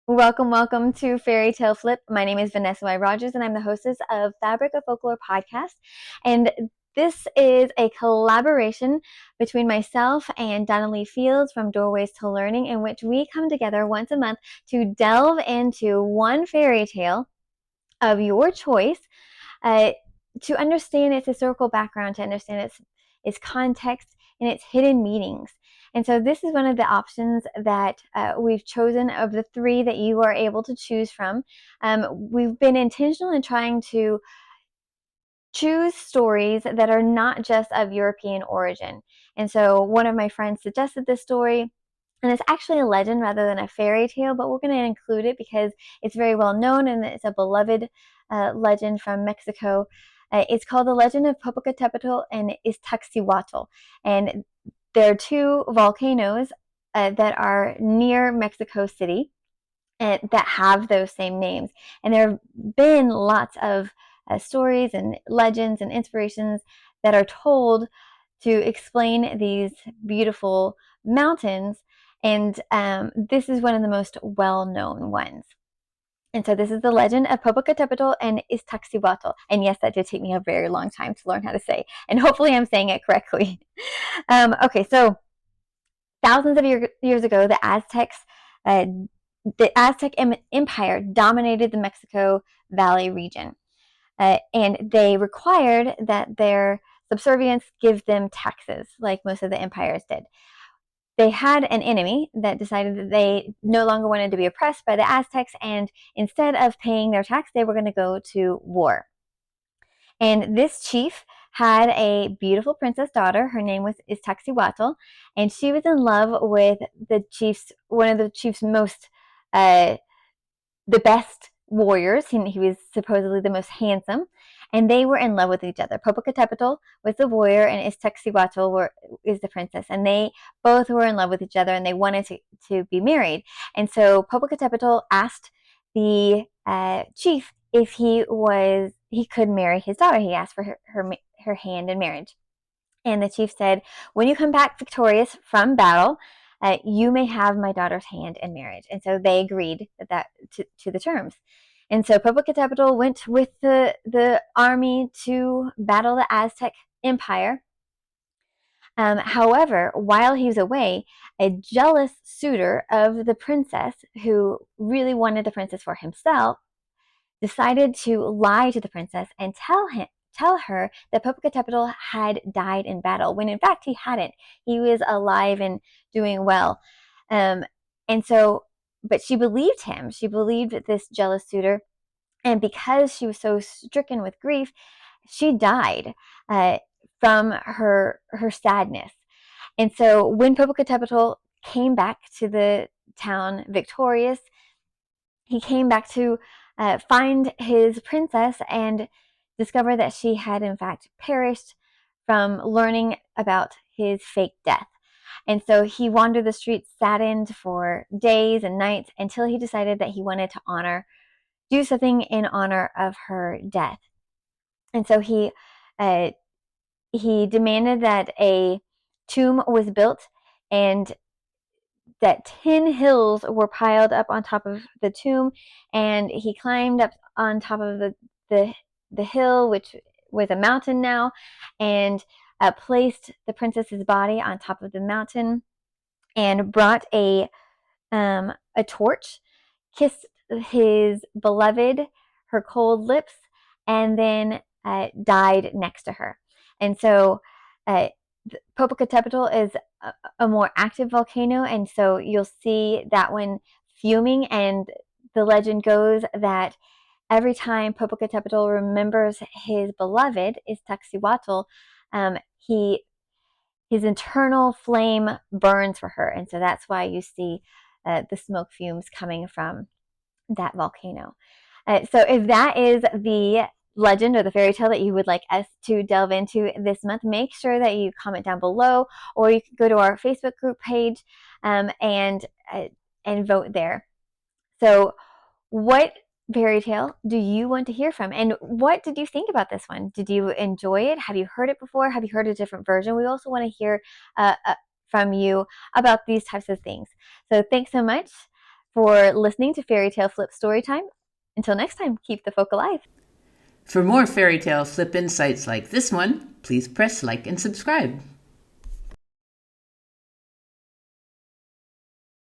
Welcome, welcome to Fairy Tale Flip. My name is Vanessa Y. Rogers, and I'm the hostess of Fabric of Folklore podcast. And this is a collaboration between myself and Donna Lee Fields from Doorways to Learning, in which we come together once a month to delve into one fairy tale of your choice, to understand its historical background, to understand its context and its hidden meanings. And so this is one of the options that we've chosen of the three that you are able to choose from. We've been intentional in trying to choose stories that are not just of European origin. And so one of my friends suggested this story, and it's actually a legend rather than a fairy tale, but we're going to include it because it's very well known and it's a beloved legend from Mexico. It's called the Legend of Popocatépetl and Iztaccíhuatl. And there are two volcanoes that are near Mexico City that have those same names. And there have been lots of stories and legends and inspirations that are told to explain these beautiful mountains. And this is one of the most well-known ones. And so this is the legend of Popocatépetl and Iztaccíhuatl. And yes, that did take me a very long time to learn how to say. And hopefully I'm saying it correctly. Okay, so thousands of years ago, the Aztec Empire dominated the Mexico Valley region. And they required that their subservience give them taxes, like most of the empires did. They had an enemy that decided that they no longer wanted to be oppressed by the Aztecs, and instead of paying their tax, they were going to go to war. And this chief had a beautiful princess daughter. Her name was Iztaccihuatl, and she was in love with one of the chief's most, the best warriors. He was supposedly the most handsome, and they were in love with each other. Popocatépetl was the warrior, and Iztaccíhuatl is the princess, and they both were in love with each other, and they wanted to be married. And so Popocatépetl asked the chief if he could marry his daughter. He asked for her hand in marriage. And the chief said, "When you come back victorious from battle, you may have my daughter's hand in marriage." And so they agreed to the terms. And so Popocatépetl went with the army to battle the Aztec Empire. However, while he was away, a jealous suitor of the princess, who really wanted the princess for himself, decided to lie to the princess and tell her that Popocatépetl had died in battle, when in fact he hadn't. He was alive and doing well. Um, and so, but she believed him. She believed this jealous suitor. And because she was so stricken with grief, she died from her sadness. And so when Popocatépetl came back to the town victorious, he came back to find his princess and discover that she had in fact perished from learning about his fake death. And so he wandered the streets saddened for days and nights until he decided that he wanted to do something in honor of her death. And so he demanded that a tomb was built, and that 10 hills were piled up on top of the tomb, and he climbed up on top of the hill, which was a mountain now, and placed the princess's body on top of the mountain, and brought a torch, kissed his beloved, her cold lips, and then died next to her. And so Popocatépetl is a more active volcano, and so you'll see that one fuming, and the legend goes that every time Popocatépetl remembers his beloved, Iztaccíhuatl, his internal flame burns for her, and so that's why you see the smoke fumes coming from that volcano. So if that is the legend or the fairy tale that you would like us to delve into this month, make sure that you comment down below, or you can go to our Facebook group page and vote there. So what fairy tale do you want to hear from, and what did you think about this one? Did you enjoy it? Have you heard it before? Have you heard a different version? We also want to hear from you about these types of things. So thanks so much for listening to Fairy Tale Flip Storytime. Until next time, keep the folk alive. For more fairy tale flip insights like this one, please press like and subscribe.